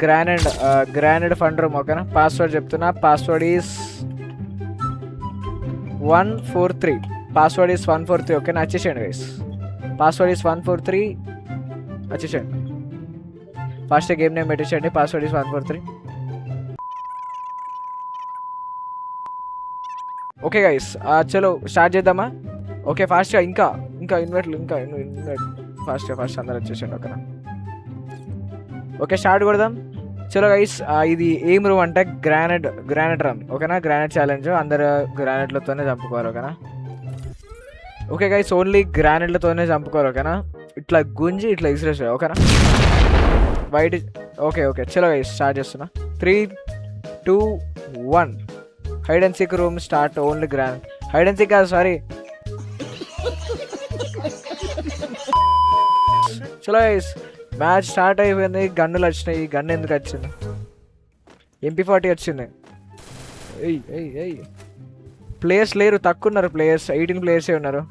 గ్రానైడ్ fund room ఓకేనా. Password చెప్తున్నా. Password is 143. Password is 143 ఓకేనా. వచ్చేసేయండి గైస్. Password is 143. వచ్చేసేయండి. ఫస్ట్ గేమ్ నేమ్ పెట్టేసేయండి. Password is 143. ఓకే గైస్ చలో స్టార్ట్ చేద్దామా. ఓకే ఫాస్ట్గా ఇంకా ఇన్వైట్ ఫాస్ట్ అందరు వచ్చేసేయండి ఓకేనా. ఓకే స్టార్ట్ కొడదాం. చలో గైస్ ఇది ఏం రూమ్ అంటే గ్రానైట్ రన్ ఓకేనా. గ్రానైట్ ఛాలెంజ్ అందరు గ్రానైట్లతోనే చంపుకోవాలి ఓకేనా. ఓకే గైస్ ఓన్లీ గ్రానైట్లతోనే చంపుకోవాలి ఓకేనా. ఇట్లా గుంజి ఇట్లా ఇసిరేసారు ఓకేనా. వైట్ ఓకే చలో గైస్ స్టార్ట్ చేస్తున్నా. 3, 2, 1 hide and seek room start. Only hide and seek కాదు సారీ. చలో గైస్ మ్యాచ్ స్టార్ట్ అయిపోయింది. గన్నులు వచ్చినాయి. గన్ను ఎందుకు వచ్చింది? MP40 వచ్చింది. ప్లేయర్స్ లేరు, తక్కువ ఉన్నారు ప్లేయర్స్. 18 ప్లేయర్సే ఉన్నారు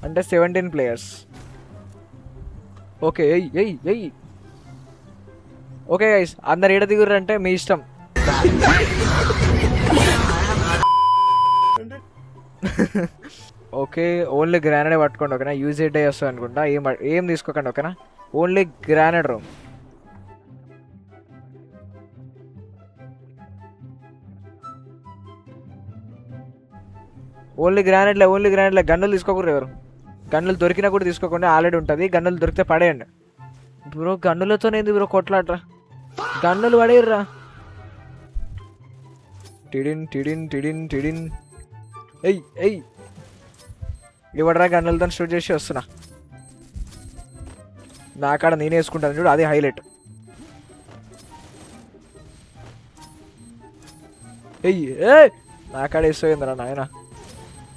అంటే 17 ప్లేయర్స్. ఓకే ఓకే గైస్ అందరు ఏడ దిగుర్రు అంటే మీ ఇష్టం. ఓకే ఓన్లీ గ్రానైడ్ పట్టుకోండి ఓకేనా. యూజ్ డే వస్తుంది అనుకుంటా. ఏం తీసుకోకండి ఓకేనా. Only గ్రానైడ్ room. ఓన్లీ గ్రానైడ్లే గన్నులు తీసుకోకూడదు ఎవరు. గన్నులు దొరికినా కూడా తీసుకోకుండా ఆల్రెడీ ఉంటుంది. గన్నులు దొరికితే పడేయండి బ్రో. గన్నులతోనేంది బ్రో కొట్లాడరా. గన్నులు పడేయర్రా. టిడిన్ ఇవ్వడరా. గన్నులతో షూట్ చేసి వస్తున్నా. నా కాడ నేను వేసుకుంటాను చూడు, అది హైలైట్. నా కాడ వేసుకోయిందిరా నాయన.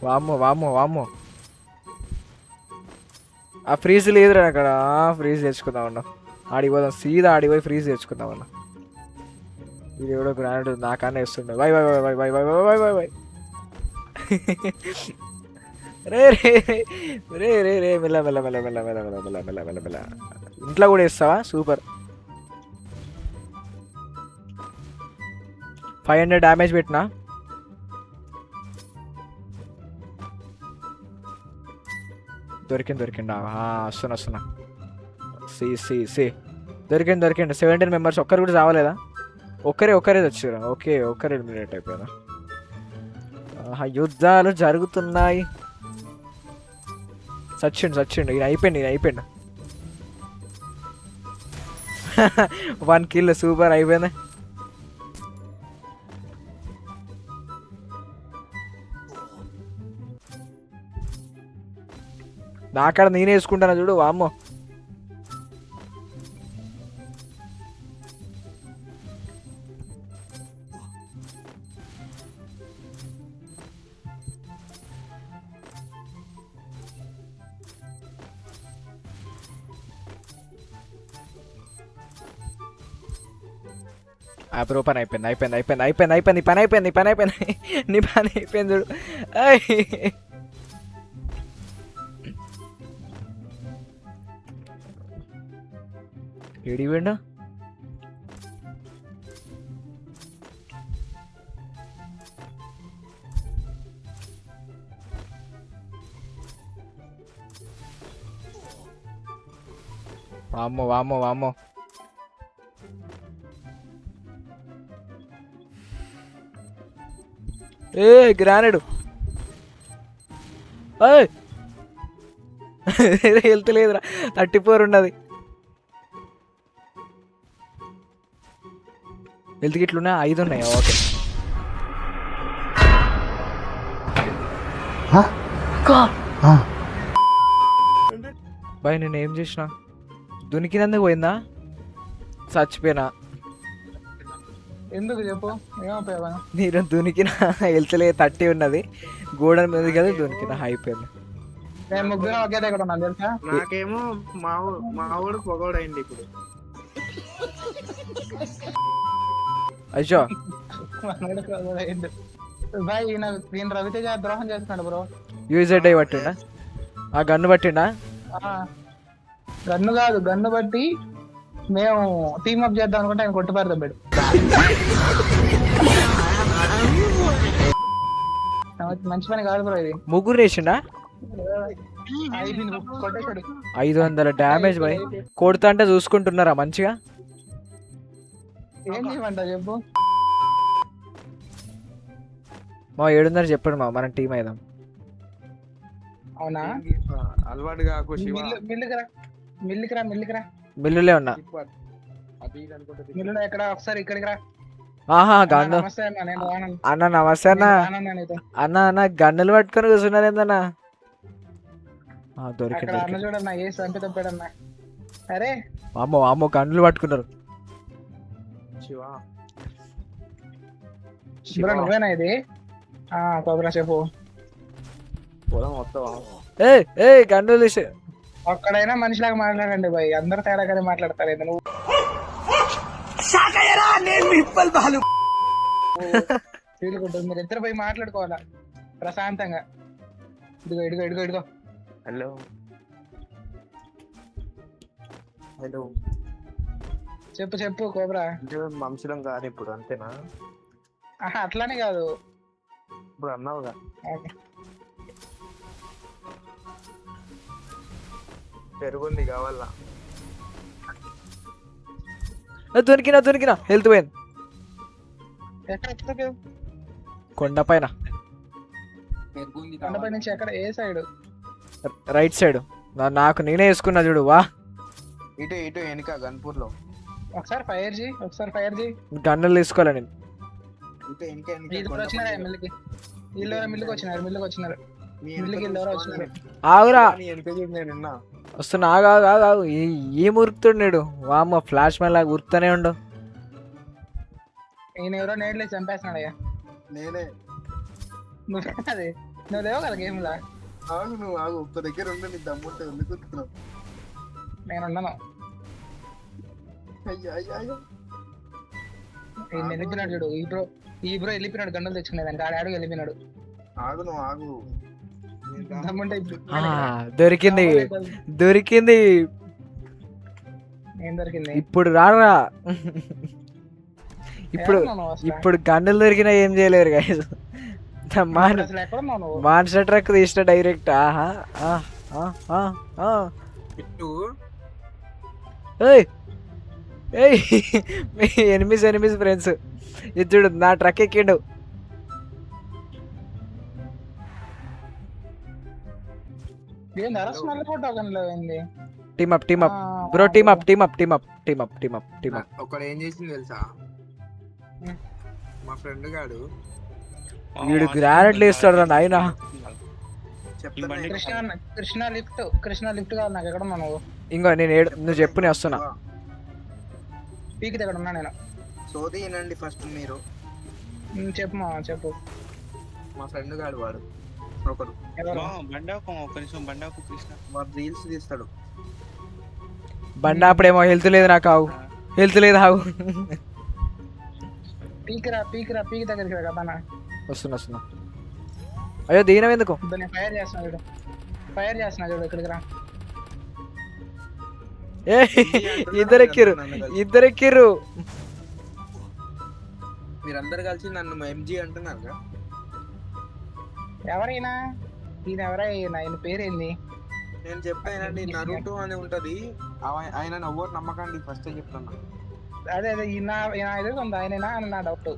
వామ్మో ఆ ఫ్రీజ్ లేదురా అక్కడ. ఫ్రీజ్ తెచ్చుకుందాం అన్న. ఆడిపోదాం సీదా ఆడిపోయి ఫ్రీజ్ తెచ్చుకుందాం అన్న. ఇది ఎవడో గ్రానైడ్ నాకన్నా వేస్తుండే. వై రే మెల్ల ఇంట్లో కూడా వేస్తావా? సూపర్. 500 డ్యామేజ్ పెట్టినా. దొరికింది వస్తున్నా. సి దొరికింది. 17 మెంబర్స్. ఒక్కరు కూడా చావలేదా? ఒక్కరే వచ్చారు. ఓకే ఒక్కరే ఎలిమినేట్ అయిపోయారా. యుద్ధాలు జరుగుతున్నాయి. సచ్చిండు. ఈయన అయిపోయింది. 1 కిల్. సూపర్ అయిపోయింది. నాకాడ నేనే వేసుకుంటాను చూడు. వామ్మో యాప్ ఓపెన్ అయిపోయింది. నీ పని అయిపోయింది చూడు. ఏడి పోయిండా? వామ్మో గ్రానైడ్ హెల్త్ లేదురా. 34 ఉన్నది. హెల్త్ కిట్లున్నా 5 ఉన్నాయి. Okay bye. నేను ఏం చేసిన? దునికినందుకు పోయిందా? చచ్చిపోయినా. ఎందుకు చెప్పు. నేను దునికిన హెల్త్ లేదు. 30 ఉన్నది. గోడ మీద కదా దునికిన అయిపోయింది. ముగ్గురు ఒకే దగ్గర ఉన్నా తెలుసా. నాకేమో మావాడు పొగోడైంది ఇప్పుడు. అయ్యో బాయ్ ఈయన రవితేజ ద్రోహం చేస్తున్నాడు బ్రో. యూజెడ్ అయి పట్టిండా? ఆ గన్ను పట్టిండా? గన్ను కాదు, గన్ను బట్టి మేము టీమ్ అప్ చేద్దాం అనుకుంటే ఆయన కొట్టుపారు పెడు మంచి పని కాదు బ్రో ఇది. ముగ్గురు వేసిండా అయిపోయింది కొట్టేశాడు. 500 డ్యామేజ్ బాయ్. కొడుతా అంటే చూసుకుంటున్నారా మంచిగా? ఏం చేయమంటావు చెప్పు. మా 700 చెప్పండి మా, మనం టీం అయిదాం. అవునా అలవాటు కాకు శివ. మిల్లుకిరా మిల్లులే ఉన్నా. మిల్లులో ఎక్కడ ఒకసారి ఇక్కడికి రా. ఆహా గన్ను. నమస్తే అన్న, నేను రాను. అన్న నమస్తే అన్న. నేను రానన్నా నీతో. అన్న గన్నులు పట్టుకొని కూర్చున్నారు ఏందన్నా? అక్కడ అన్న దొరికింది. చూడన్నా ఏ సంపి తప్పాడన్నా. అరే అమ్మో గన్నులు పట్టుకున్నారు. శివ బ్రో నువ్వేనా ఇది? కొబ్బరా చెప్పు. పొలం వస్తావా? ఏ గన్నులు తీసే. ఒక్కడైనా మనిషిలాగా మాట్లాడండి బాయ్, అందరు తేడాగానే మాట్లాడతారు. ఏదో నువ్వు ఫీల్కుంటుంది. మీరు ఇద్దరు పోయి మాట్లాడుకోవాలా ప్రశాంతంగా. ఇదిగో హలో హలో చెప్పు కోబ్రా. మనుషులం కాదు ఇప్పుడు, అంతేనా? అట్లానే కాదు. ఇప్పుడు అన్నావుగా. ఓకే. పెరుగుంది కావాలా? దొరికినా హెల్త్ పోయింది. ఎక్కడ ఎక్కుతావు? కొండపైన కొండపై నుంచి ఎక్కడ? ఏ సైడ్? Right side. నాకు నేనే వేసుకున్నా చూడు. వా ఇటు వెనుక గన్పూర్ లో. ఒకసారి ఫైర్ చేయి. గన్నులు తీసుకోవాలి నేను. ఇటు వెనుక ఇప్పుడు వచ్చినారా మిల్లుకి? మిల్లుకి వచ్చినారు. మిల్లుకి ఎవరో వచ్చినారు. ఆగురా వెనుక చూడు, నేను ఉన్నా. వస్తున్నా. ఆగు. ఏం ఉరుకుతున్నాడు? వామ్మ ఫ్లాష్ మ్యాన్ లాగా ఉరుకుతానే ఉండు. ఈయన ఎవరో నేడ్లే చంపేస్తున్నాడు అయ్యా. నేనే. నువ్వు లేవు కదా గేమ్ లా. ఆగు, నువ్వు ఆగు. ఒక్క దగ్గర ఉండి నీ దమ్ముంటే ఎందుకుంటున్నావు? నేను ఉన్నాను. అయ్యో ఈయన వెళ్ళిపోయినాడు చూడు. ఈ బ్రో వెళ్ళిపోయినాడు. గంటలు తెచ్చుకునేదానికి ఆడు వెళ్ళిపోయినాడు. ఆగు, నువ్వు ఆగు. దమ్ముంటే దొరికింది. ఏం దొరికింది? ఇప్పుడు రారా. ఏమన్నావు అసలు? ఇప్పుడు గన్నులు దొరికినా ఏం చేయలేరు గైస్. అసలు ఎక్కడ ఉన్నావు నువ్వు? మాన్స్టర్ ట్రక్ తీసిన డైరెక్ట్. Enemies friends. ఇది చూడు, నా ట్రక్ ఎక్కిండు. ఏంది అరస్మల్ ఫోటోగన్లో ఏంది? Team up bro. Team up. ఒకడు ఏం చేసింది తెలుసా? మా ఫ్రెండ్ గాడు వీడు గ్రానైట్లు వేస్తాడు రా నాయన. కృష్ణ లిఫ్ట్ కావాలి నాకు. ఎక్కడ ఉన్నావు నువ్వు? ఇంకో నేను నువ్వు చెప్పు, నేను వస్తున్నా. పీకి దగ్గర ఉన్నా నేను. సోది వినండి ఫస్ట్ మీరు. చెప్పు. మా ఫ్రెండ్ గాడు వాడు ఒకడు వాడు రీల్స్ తీస్తాడు. బండి అప్పుడేమో హెల్త్ లేదు నాకు. ఆగు. పీకి దగ్గరికి రా కదా. వస్తున్నా. అయ్యో దీనం ఎందుకు? ఫైర్ చేస్తున్నా చూడు ఇక్కడికి రా. ఏ ఇద్దరెక్కిర్రు. మీరందరు కలిసి నన్ను ఎంజీ అంటున్నారు. ఎవరైనా ఈయన ఎవరైనా? ఆయన పేరేంది? నేను చెప్పానండి, నరుటో అని ఉంటది. ఆయన ఎవ్వరు నమ్మకండి, ఫస్ట్ చెప్తున్నా. అదే ఈయన ఎదురుగా ఉంది. ఆయన అని నా డౌట్.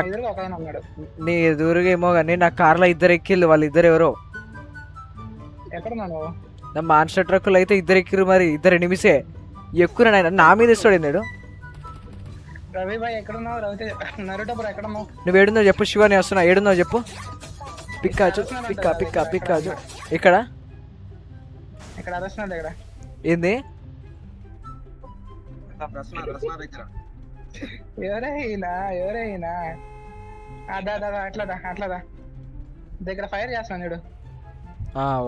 ఎదురుగా ఒక ఆయన ఉన్నాడు. నీ ఎదురుగా ఏమో కానీ నా కార్లో ఇద్దరు ఎక్కిళ్ళు. వాళ్ళిద్దరు ఎవరో. ఎక్కడ ఉన్నావు? నా మాన్స్టర్ ట్రక్కులు అయితే ఇద్దరు ఎక్కిరు. మరి ఇద్దరు ఎనిమిసే ఎక్కువ. నా మీద ఇస్తాడు ఏందాడు. రవి బాయ్ ఎక్కడున్నావు? రవితేజ నరుటో బ్రో ఎక్కడున్నావు? నువ్వు ఏడున్నావు చెప్పు. శివ నేను వస్తున్నా. ఏడున్నావు చెప్పు. పిక్కాచు. ఇక్కడ అరస్తున్నాడు దగ్గర. ఏంది? ఎవరైనా అట్లా దగ్గర ఫైర్ చేస్తున్నాను చూడు.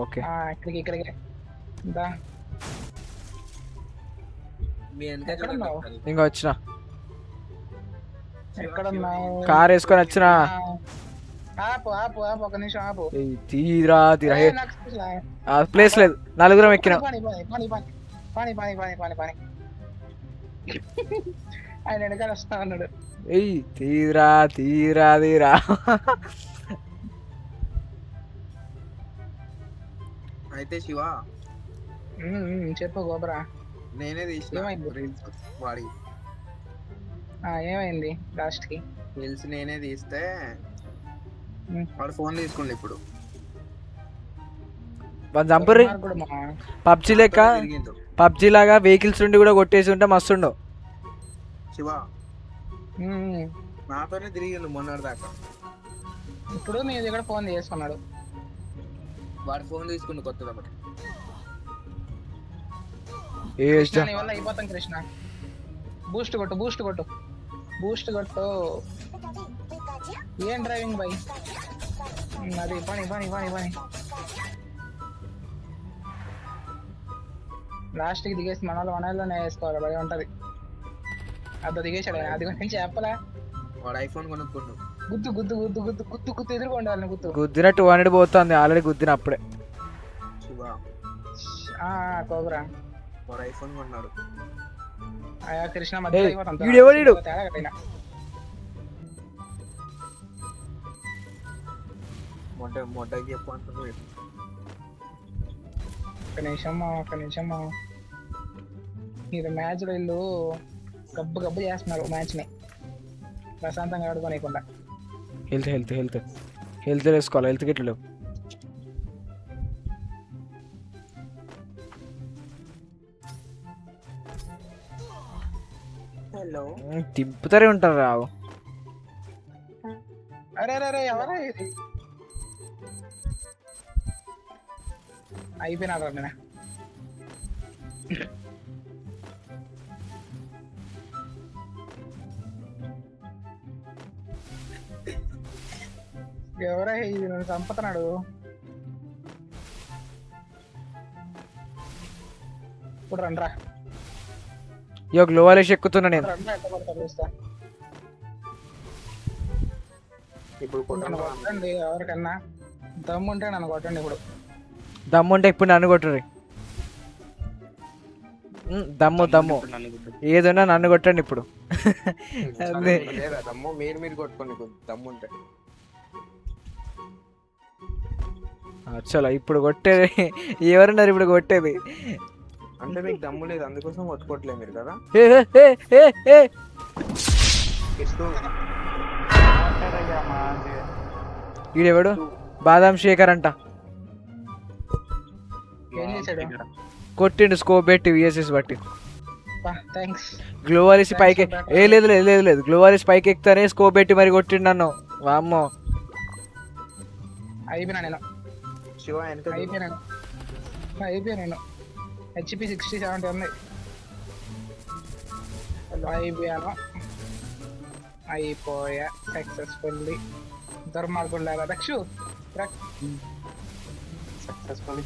ఓకే. ఇక్కడికి ఇంకా వచ్చిన. ఎక్కడున్నావు? కార్ వేసుకొని వచ్చిన. ఆపు ఒక నిమిషం ఆపు. తీరా ప్లేస్ లేదు. నలుగురం ఎక్కిన. పాని ఆయన వెనకాల వస్తా అన్నాడు. ఏయ్ తీరా తీరా తీరా. అయితే శివ చెప్పు గోబరా. నేనే తీసిన ఏమైంది? రీల్స్ వాడి ఏమైంది లాస్ట్ కి? రీల్స్ నేనే తీస్తే ఉమ్. వాడు ఫోన్ తీసుకుండు ఇప్పుడు. వాళ్ళు చంపుర్రి. పబ్జి లెక్క తిరిగిండు. పబ్జి లాగా వెహికల్స్ నుండి కూడా కొట్టేసి ఉంటే మస్తుండు. శివ నాతోనే తిరిగిండు మొన్నటి దాకా. ఇప్పుడు నీ దగ్గర ఫోన్ చేసుకున్నాడు. వాడు ఫోన్ తీసుకుండు కొత్తది ఒకటి. ఏ కృష్ణ, నీ వల్ల అయిపోతాం కృష్ణ. బూస్ట్ కొట్టు, బూస్ట్ కొట్టు, బూస్ట్ కొట్టు. ఏం డ్రైవింగ్ బై అది? పని పని పని పని. లాస్ట్ కి దిగేసి మనలోనే వేసుకోవాలి, భయం ఉంటది. అది దిగేసాడు, అది నుంచి చెప్పలా. వాడు ఐఫోన్ కొనుక్కుండు. గుద్దు గుద్దు గుద్దు గుద్దు గుద్దు గుద్దు ఎదురుకోండి వాళ్ళని, గుద్దు. గుద్దిన 200 పోతుంది ఆల్రెడీ గుద్దిన అప్పుడే. శివ కోబరా వాడు ఐఫోన్ కొన్నాడు. కృష్ణ ఏయ్, మధ్యలో అయిపోతాం. వీడెవడు వీడు? తేడా కట్టినా. మొట్టకి చెప్పు అంటున్నాడు. ఒక్క నిమిషం. ఇది మ్యాచ్ లో వీళ్ళు గబ్బు గబ్బు చేస్తున్నారు మ్యాచ్ ని, ప్రశాంతంగా ఆడుకోనికుండా. హెల్త్ వేసుకోవాలి. హెల్త్ గిట్లు లేవు. హలో తిప్పుతారే ఉంటారు రావు. అరే అరే ఎవరా ఇది? అయిపోయినాడు నేను. ఎవరా ఇది? నన్ను చంపుతున్నాడు. ఇప్పుడు రండ్రా, ఇక గ్లోవాలేసి ఎక్కుతున్నా నేను. రండ్రా, ఎంత పడతా చూస్తా. ఇప్పుడు నన్ను కొట్టండి, ఎవరికన్నా దమ్ముంటే నన్ను కొట్టండి. ఇప్పుడు దమ్ముంటే ఇప్పుడు నన్ను కొట్టరు. దమ్ము ఏదైనా నన్ను కొట్టండి ఇప్పుడు. లేదా దమ్ము మీరు కొట్టుకోండి దమ్ము ఉంటే. చలో ఇప్పుడు కొట్టేది ఎవరున్నారు? ఇప్పుడు కొట్టేది అంటే మీకు దమ్ము లేదు, అందుకోసం కొట్టుకోవట్లేదు మీరు కదా. ఈడెవడు? బాదాం శేఖర్ అంట. ఏం చేశాడు? కొట్టిండు స్కోప్ పెట్టి విఎస్ఎస్ బట్టి. థ్యాంక్స్. గ్లోవాలిస్ పైకి లేదు గ్లోవాలిస్ పైకి ఎక్కుతానే స్కోప్ పెట్టి మరి కొట్టిండు నన్ను. వామ్మో అయిపోయినా నేను. శివ వెనక అయిపోయా నేను. హెచ్పి 60-70 ఉంది. అయిపోయా సక్సెస్ఫుల్లీ. దుర్మార్గుడు లేదా రక్షు? సక్సెస్ఫుల్లీ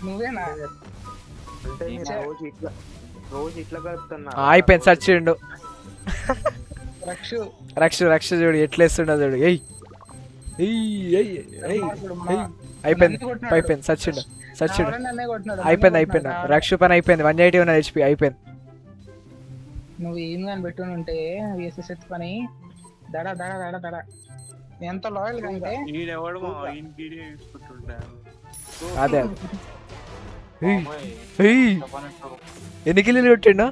నువ్వేనా? అంటే మీరు రోజు ఇట్లా గడుపుతున్నా. అయిపోయింది చచ్చిండు. రక్షు చూడు ఎట్లేస్తుండో చూడు. అయిపోయింది చచ్చిండు. అయిపోయింది. రక్షు పని అయిపోయింది. 180 ఉన్న హెచ్పి అయిపోయింది. నువ్వు ఏం కానీ పెట్టుకుంటే విఎస్ఎస్ పని దడ దడ దడ దడ. ఎంత లాయల్ అంటే అదే ఎన్ని కిల్లీలు కొట్టిండు?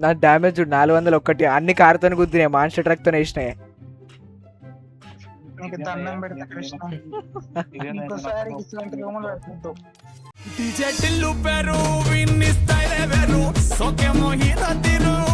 నా డ్యామేజ్ 401. అన్ని కారుతో గుద్దినాయి, మాన్స్టర్ ట్రక్ తో వేసినాయి. దండం పెడతా కృష్ణ, ఇంకోసారి ఇట్లాంటి రూములు పెట్టద్దు. DJ Tilu Peru, Vinny Style Peru, so que mojita tiro.